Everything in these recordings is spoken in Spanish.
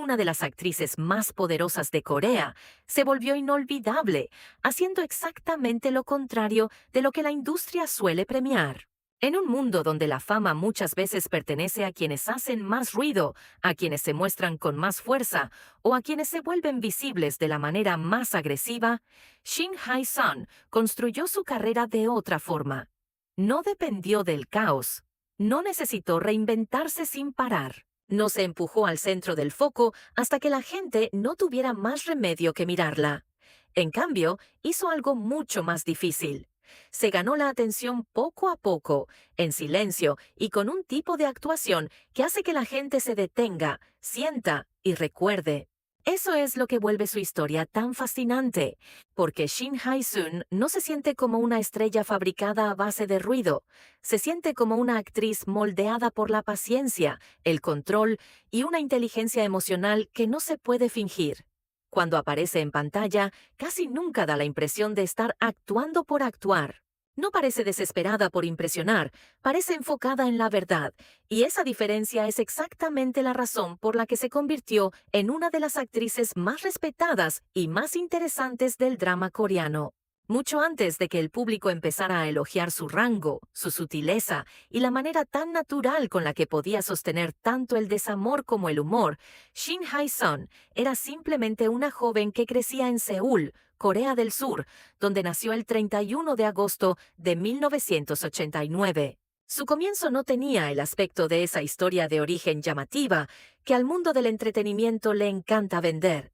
una de las actrices más poderosas de Corea, se volvió inolvidable, haciendo exactamente lo contrario de lo que la industria suele premiar. En un mundo donde la fama muchas veces pertenece a quienes hacen más ruido, a quienes se muestran con más fuerza o a quienes se vuelven visibles de la manera más agresiva, Shin Hae-sun construyó su carrera de otra forma. No dependió del caos. No necesitó reinventarse sin parar. No se empujó al centro del foco hasta que la gente no tuviera más remedio que mirarla. En cambio, hizo algo mucho más difícil. Se ganó la atención poco a poco, en silencio y con un tipo de actuación que hace que la gente se detenga, sienta y recuerde. Eso es lo que vuelve su historia tan fascinante, porque Shin Hae-sun no se siente como una estrella fabricada a base de ruido, se siente como una actriz moldeada por la paciencia, el control y una inteligencia emocional que no se puede fingir. Cuando aparece en pantalla, casi nunca da la impresión de estar actuando por actuar. No parece desesperada por impresionar, parece enfocada en la verdad, y esa diferencia es exactamente la razón por la que se convirtió en una de las actrices más respetadas y más interesantes del drama coreano. Mucho antes de que el público empezara a elogiar su rango, su sutileza y la manera tan natural con la que podía sostener tanto el desamor como el humor, Shin Hae-sun era simplemente una joven que crecía en Seúl, Corea del Sur, donde nació el 31 de agosto de 1989. Su comienzo no tenía el aspecto de esa historia de origen llamativa que al mundo del entretenimiento le encanta vender.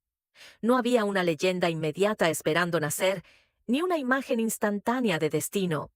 No había una leyenda inmediata esperando nacer, ni una imagen instantánea de destino.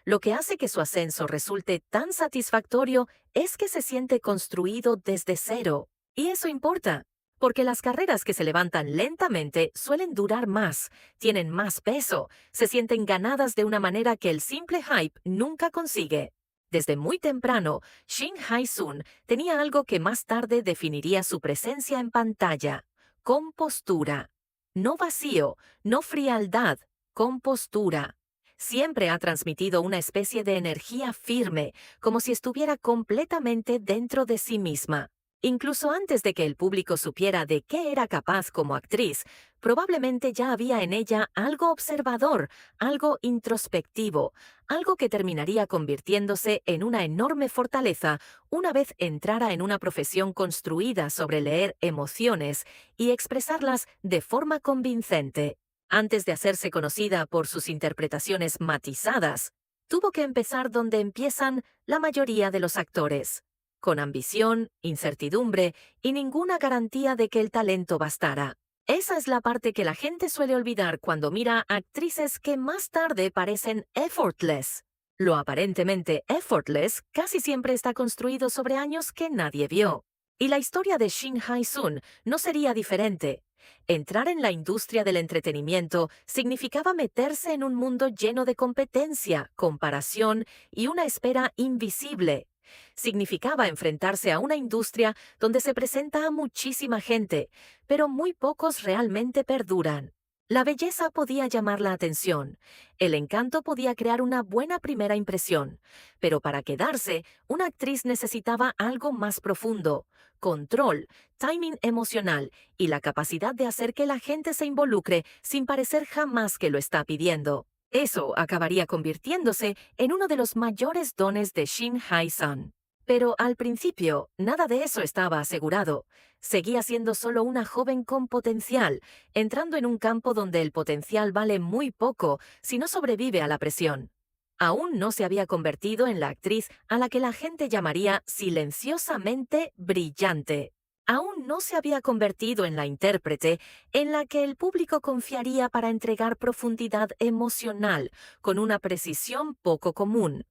Lo que hace que su ascenso resulte tan satisfactorio es que se siente construido desde cero. Y eso importa, porque las carreras que se levantan lentamente suelen durar más, tienen más peso, se sienten ganadas de una manera que el simple hype nunca consigue. Desde muy temprano, Shin Hae-sun tenía algo que más tarde definiría su presencia en pantalla: compostura. No vacío, no frialdad, compostura. Siempre ha transmitido una especie de energía firme, como si estuviera completamente dentro de sí misma. Incluso antes de que el público supiera de qué era capaz como actriz, probablemente ya había en ella algo observador, algo introspectivo, algo que terminaría convirtiéndose en una enorme fortaleza una vez entrara en una profesión construida sobre leer emociones y expresarlas de forma convincente. Antes de hacerse conocida por sus interpretaciones matizadas, tuvo que empezar donde empiezan la mayoría de los actores, con ambición, incertidumbre y ninguna garantía de que el talento bastara. Esa es la parte que la gente suele olvidar cuando mira a actrices que más tarde parecen effortless. Lo aparentemente effortless casi siempre está construido sobre años que nadie vio. Y la historia de Shin Hae-sun no sería diferente. Entrar en la industria del entretenimiento significaba meterse en un mundo lleno de competencia, comparación y una espera invisible. Significaba enfrentarse a una industria donde se presenta a muchísima gente, pero muy pocos realmente perduran. La belleza podía llamar la atención, el encanto podía crear una buena primera impresión, pero para quedarse, una actriz necesitaba algo más profundo: control, timing emocional y la capacidad de hacer que la gente se involucre sin parecer jamás que lo está pidiendo. Eso acabaría convirtiéndose en uno de los mayores dones de Shin Hae-sun. Pero al principio, nada de eso estaba asegurado. Seguía siendo solo una joven con potencial, entrando en un campo donde el potencial vale muy poco si no sobrevive a la presión. Aún no se había convertido en la actriz a la que la gente llamaría silenciosamente brillante. Aún no se había convertido en la intérprete en la que el público confiaría para entregar profundidad emocional con una precisión poco común.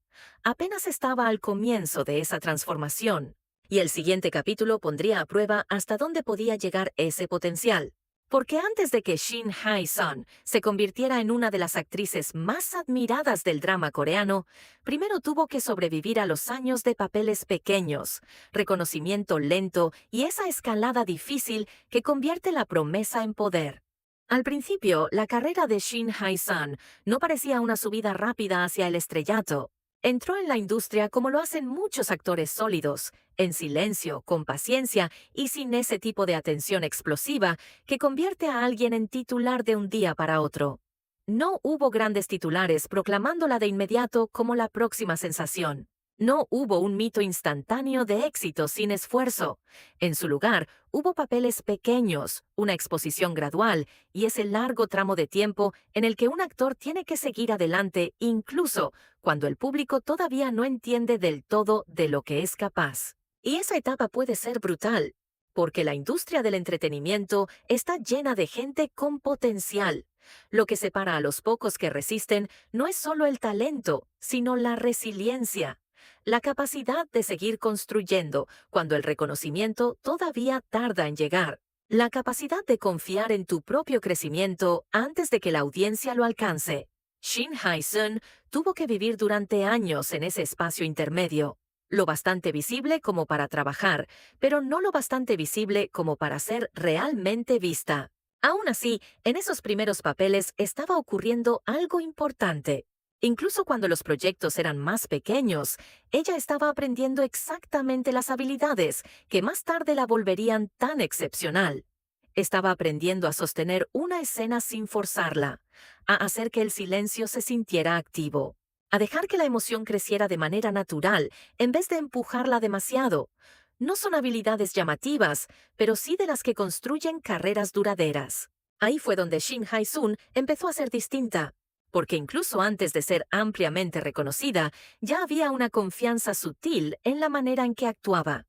Apenas estaba al comienzo de esa transformación, y el siguiente capítulo pondría a prueba hasta dónde podía llegar ese potencial. Porque antes de que Shin Hae-sun se convirtiera en una de las actrices más admiradas del drama coreano, primero tuvo que sobrevivir a los años de papeles pequeños, reconocimiento lento y esa escalada difícil que convierte la promesa en poder. Al principio, la carrera de Shin Hae-sun no parecía una subida rápida hacia el estrellato. Entró en la industria como lo hacen muchos actores sólidos, en silencio, con paciencia y sin ese tipo de atención explosiva que convierte a alguien en titular de un día para otro. No hubo grandes titulares proclamándola de inmediato como la próxima sensación. No hubo un mito instantáneo de éxito sin esfuerzo. En su lugar, hubo papeles pequeños, una exposición gradual y ese largo tramo de tiempo en el que un actor tiene que seguir adelante incluso cuando el público todavía no entiende del todo de lo que es capaz. Y esa etapa puede ser brutal, porque la industria del entretenimiento está llena de gente con potencial. Lo que separa a los pocos que resisten no es solo el talento, sino la resiliencia, la capacidad de seguir construyendo cuando el reconocimiento todavía tarda en llegar, la capacidad de confiar en tu propio crecimiento antes de que la audiencia lo alcance. Shin Hae-sun tuvo que vivir durante años en ese espacio intermedio, lo bastante visible como para trabajar, pero no lo bastante visible como para ser realmente vista. Aún así, en esos primeros papeles estaba ocurriendo algo importante. Incluso cuando los proyectos eran más pequeños, ella estaba aprendiendo exactamente las habilidades que más tarde la volverían tan excepcional. Estaba aprendiendo a sostener una escena sin forzarla, a hacer que el silencio se sintiera activo, a dejar que la emoción creciera de manera natural en vez de empujarla demasiado. No son habilidades llamativas, pero sí de las que construyen carreras duraderas. Ahí fue donde Shin Hae-sun empezó a ser distinta, porque incluso antes de ser ampliamente reconocida, ya había una confianza sutil en la manera en que actuaba.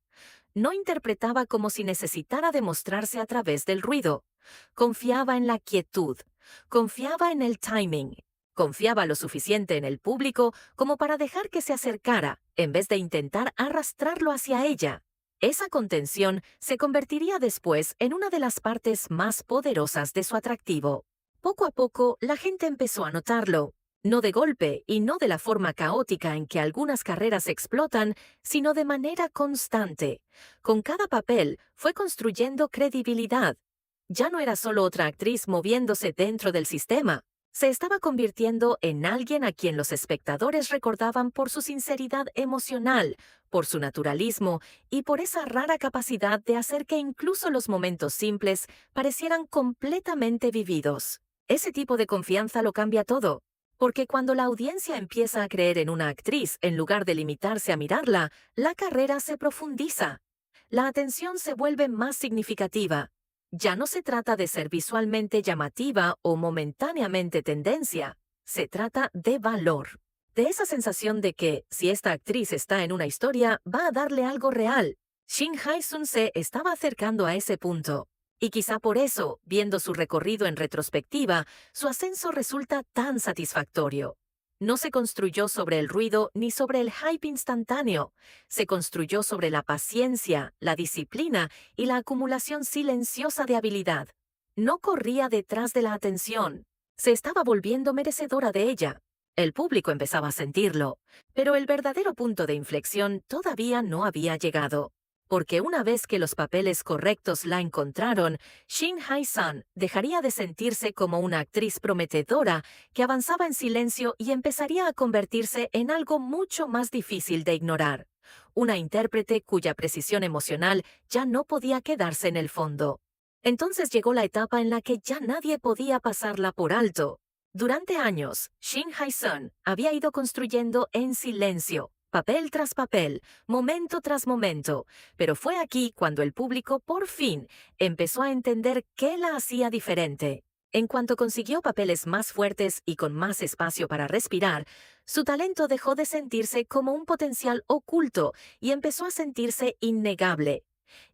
No interpretaba como si necesitara demostrarse a través del ruido. Confiaba en la quietud, confiaba en el timing, confiaba lo suficiente en el público como para dejar que se acercara, en vez de intentar arrastrarlo hacia ella. Esa contención se convertiría después en una de las partes más poderosas de su atractivo. Poco a poco, la gente empezó a notarlo, no de golpe y no de la forma caótica en que algunas carreras explotan, sino de manera constante. Con cada papel fue construyendo credibilidad. Ya no era solo otra actriz moviéndose dentro del sistema. Se estaba convirtiendo en alguien a quien los espectadores recordaban por su sinceridad emocional, por su naturalismo y por esa rara capacidad de hacer que incluso los momentos simples parecieran completamente vividos. Ese tipo de confianza lo cambia todo, porque cuando la audiencia empieza a creer en una actriz en lugar de limitarse a mirarla, la carrera se profundiza. La atención se vuelve más significativa. Ya no se trata de ser visualmente llamativa o momentáneamente tendencia, se trata de valor. De esa sensación de que, si esta actriz está en una historia, va a darle algo real. Shin Hae-sun se estaba acercando a ese punto. Y quizá por eso, viendo su recorrido en retrospectiva, su ascenso resulta tan satisfactorio. No se construyó sobre el ruido ni sobre el hype instantáneo. Se construyó sobre la paciencia, la disciplina y la acumulación silenciosa de habilidad. No corría detrás de la atención. Se estaba volviendo merecedora de ella. El público empezaba a sentirlo, pero el verdadero punto de inflexión todavía no había llegado. Porque una vez que los papeles correctos la encontraron, Shin Hae-sun dejaría de sentirse como una actriz prometedora que avanzaba en silencio y empezaría a convertirse en algo mucho más difícil de ignorar. Una intérprete cuya precisión emocional ya no podía quedarse en el fondo. Entonces llegó la etapa en la que ya nadie podía pasarla por alto. Durante años, Shin Hae-sun había ido construyendo en silencio, papel tras papel, momento tras momento, pero fue aquí cuando el público por fin empezó a entender qué la hacía diferente. En cuanto consiguió papeles más fuertes y con más espacio para respirar, su talento dejó de sentirse como un potencial oculto y empezó a sentirse innegable.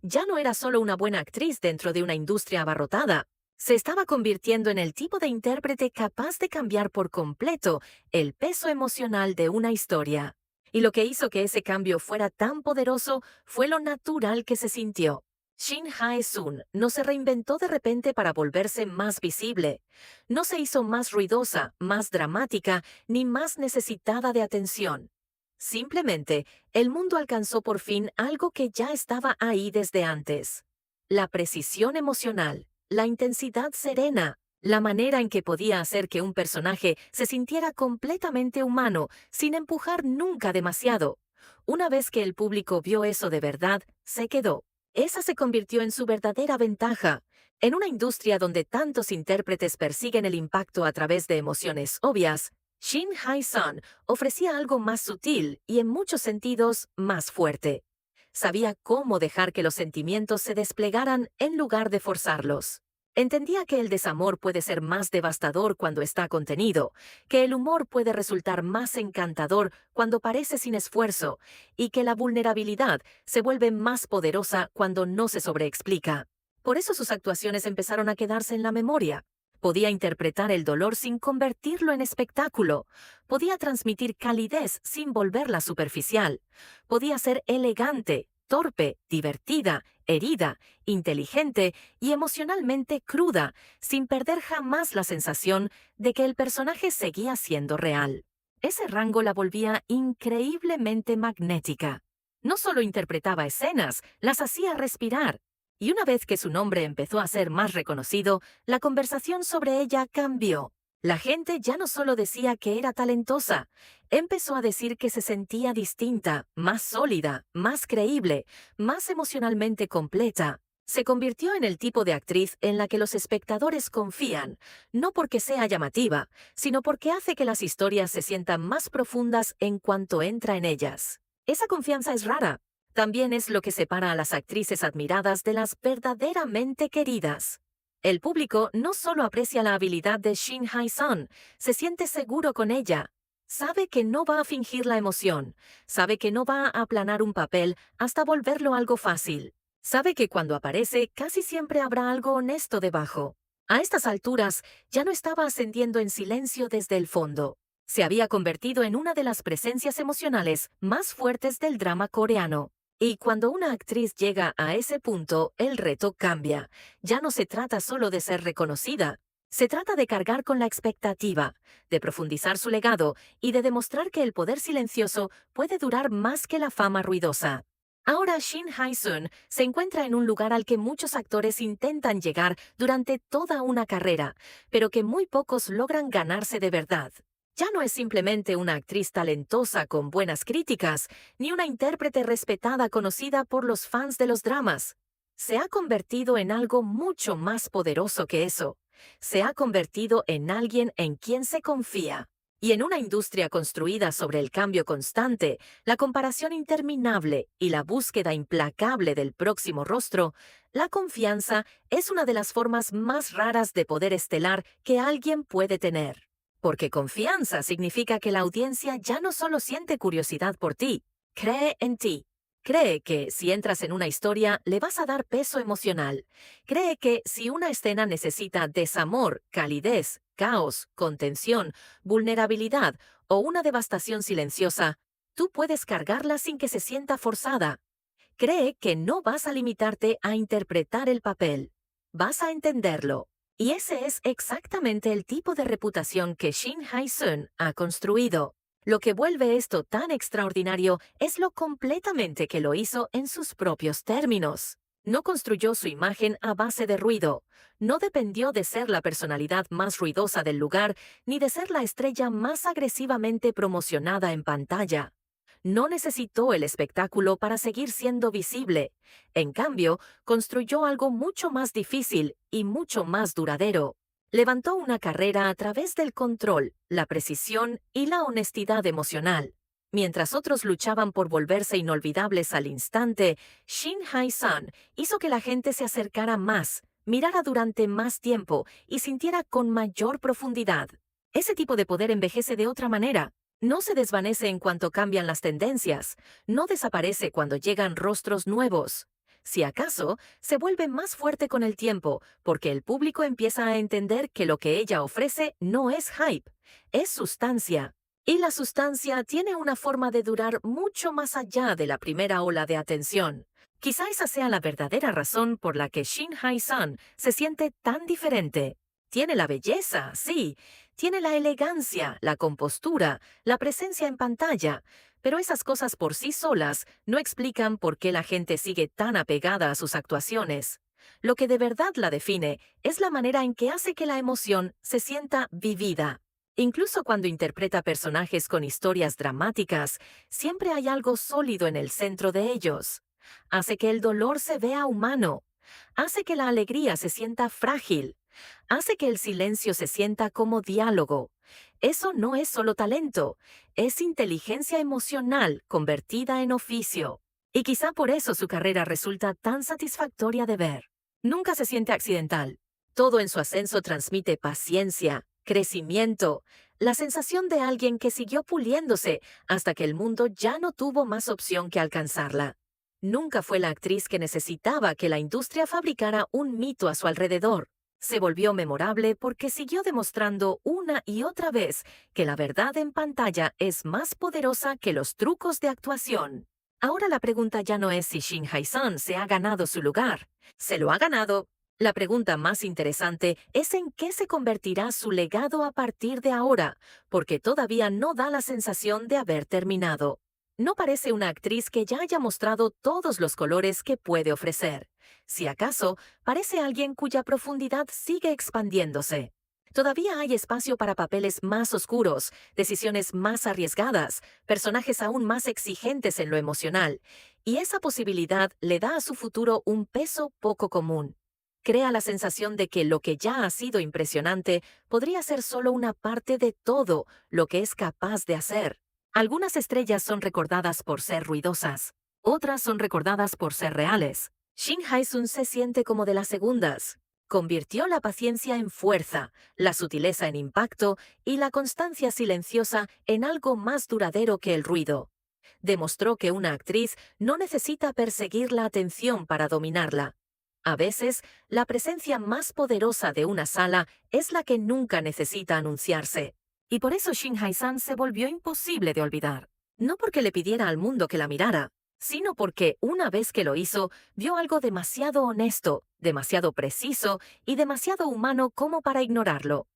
Ya no era solo una buena actriz dentro de una industria abarrotada. Se estaba convirtiendo en el tipo de intérprete capaz de cambiar por completo el peso emocional de una historia. Y lo que hizo que ese cambio fuera tan poderoso fue lo natural que se sintió. Shin Hae-sun no se reinventó de repente para volverse más visible. No se hizo más ruidosa, más dramática, ni más necesitada de atención. Simplemente, el mundo alcanzó por fin algo que ya estaba ahí desde antes. La precisión emocional, la intensidad serena, La manera en que podía hacer que un personaje se sintiera completamente humano, sin empujar nunca demasiado. Una vez que el público vio eso de verdad, se quedó. Esa se convirtió en su verdadera ventaja. En una industria donde tantos intérpretes persiguen el impacto a través de emociones obvias, Shin Hae-sun ofrecía algo más sutil y en muchos sentidos más fuerte. Sabía cómo dejar que los sentimientos se desplegaran en lugar de forzarlos. Entendía que el desamor puede ser más devastador cuando está contenido, que el humor puede resultar más encantador cuando parece sin esfuerzo, y que la vulnerabilidad se vuelve más poderosa cuando no se sobreexplica. Por eso sus actuaciones empezaron a quedarse en la memoria. Podía interpretar el dolor sin convertirlo en espectáculo. Podía transmitir calidez sin volverla superficial. Podía ser elegante, torpe, divertida, herida, inteligente y emocionalmente cruda, sin perder jamás la sensación de que el personaje seguía siendo real. Ese rango la volvía increíblemente magnética. No solo interpretaba escenas, las hacía respirar. Y una vez que su nombre empezó a ser más reconocido, la conversación sobre ella cambió. La gente ya no solo decía que era talentosa, empezó a decir que se sentía distinta, más sólida, más creíble, más emocionalmente completa. Se convirtió en el tipo de actriz en la que los espectadores confían, no porque sea llamativa, sino porque hace que las historias se sientan más profundas en cuanto entra en ellas. Esa confianza es rara. También es lo que separa a las actrices admiradas de las verdaderamente queridas. El público no solo aprecia la habilidad de Shin Hae-sun, se siente seguro con ella. Sabe que no va a fingir la emoción, sabe que no va a aplanar un papel hasta volverlo algo fácil. Sabe que cuando aparece casi siempre habrá algo honesto debajo. A estas alturas ya no estaba ascendiendo en silencio desde el fondo. Se había convertido en una de las presencias emocionales más fuertes del drama coreano. Y cuando una actriz llega a ese punto, el reto cambia. Ya no se trata solo de ser reconocida. Se trata de cargar con la expectativa, de profundizar su legado y de demostrar que el poder silencioso puede durar más que la fama ruidosa. Ahora Shin Hae-sun se encuentra en un lugar al que muchos actores intentan llegar durante toda una carrera, pero que muy pocos logran ganarse de verdad. Ya no es simplemente una actriz talentosa con buenas críticas, ni una intérprete respetada conocida por los fans de los dramas. Se ha convertido en algo mucho más poderoso que eso. Se ha convertido en alguien en quien se confía. Y en una industria construida sobre el cambio constante, la comparación interminable y la búsqueda implacable del próximo rostro, la confianza es una de las formas más raras de poder estelar que alguien puede tener. Porque confianza significa que la audiencia ya no solo siente curiosidad por ti, cree en ti. Cree que si entras en una historia le vas a dar peso emocional. Cree que si una escena necesita desamor, calidez, caos, contención, vulnerabilidad o una devastación silenciosa, tú puedes cargarla sin que se sienta forzada. Cree que no vas a limitarte a interpretar el papel. Vas a entenderlo. Y ese es exactamente el tipo de reputación que Shin Hae-sun ha construido. Lo que vuelve esto tan extraordinario es lo completamente que lo hizo en sus propios términos. No construyó su imagen a base de ruido. No dependió de ser la personalidad más ruidosa del lugar ni de ser la estrella más agresivamente promocionada en pantalla. No necesitó el espectáculo para seguir siendo visible. En cambio, construyó algo mucho más difícil y mucho más duradero. Levantó una carrera a través del control, la precisión y la honestidad emocional. Mientras otros luchaban por volverse inolvidables al instante, Shin Hae-sun hizo que la gente se acercara más, mirara durante más tiempo y sintiera con mayor profundidad. Ese tipo de poder envejece de otra manera. No se desvanece en cuanto cambian las tendencias, no desaparece cuando llegan rostros nuevos. Si acaso, se vuelve más fuerte con el tiempo, porque el público empieza a entender que lo que ella ofrece no es hype, es sustancia. Y la sustancia tiene una forma de durar mucho más allá de la primera ola de atención. Quizá esa sea la verdadera razón por la que Shin Hae-sun se siente tan diferente. Tiene la belleza, sí. Tiene la elegancia, la compostura, la presencia en pantalla. Pero esas cosas por sí solas no explican por qué la gente sigue tan apegada a sus actuaciones. Lo que de verdad la define es la manera en que hace que la emoción se sienta vivida. Incluso cuando interpreta personajes con historias dramáticas, siempre hay algo sólido en el centro de ellos. Hace que el dolor se vea humano. Hace que la alegría se sienta frágil. Hace que el silencio se sienta como diálogo. Eso no es solo talento, es inteligencia emocional convertida en oficio. Y quizá por eso su carrera resulta tan satisfactoria de ver. Nunca se siente accidental. Todo en su ascenso transmite paciencia, crecimiento, la sensación de alguien que siguió puliéndose hasta que el mundo ya no tuvo más opción que alcanzarla. Nunca fue la actriz que necesitaba que la industria fabricara un mito a su alrededor. Se volvió memorable porque siguió demostrando una y otra vez que la verdad en pantalla es más poderosa que los trucos de actuación. Ahora la pregunta ya no es si Shin Hae-sun se ha ganado su lugar. Se lo ha ganado. La pregunta más interesante es en qué se convertirá su legado a partir de ahora, porque todavía no da la sensación de haber terminado. No parece una actriz que ya haya mostrado todos los colores que puede ofrecer. Si acaso, parece alguien cuya profundidad sigue expandiéndose. Todavía hay espacio para papeles más oscuros, decisiones más arriesgadas, personajes aún más exigentes en lo emocional, y esa posibilidad le da a su futuro un peso poco común. Crea la sensación de que lo que ya ha sido impresionante podría ser solo una parte de todo lo que es capaz de hacer. Algunas estrellas son recordadas por ser ruidosas, otras son recordadas por ser reales. Shin Hae-sun se siente como de las segundas. Convirtió la paciencia en fuerza, la sutileza en impacto y la constancia silenciosa en algo más duradero que el ruido. Demostró que una actriz no necesita perseguir la atención para dominarla. A veces, la presencia más poderosa de una sala es la que nunca necesita anunciarse. Y por eso Shin Hae-sun se volvió imposible de olvidar. No porque le pidiera al mundo que la mirara, sino porque, una vez que lo hizo, vio algo demasiado honesto, demasiado preciso y demasiado humano como para ignorarlo.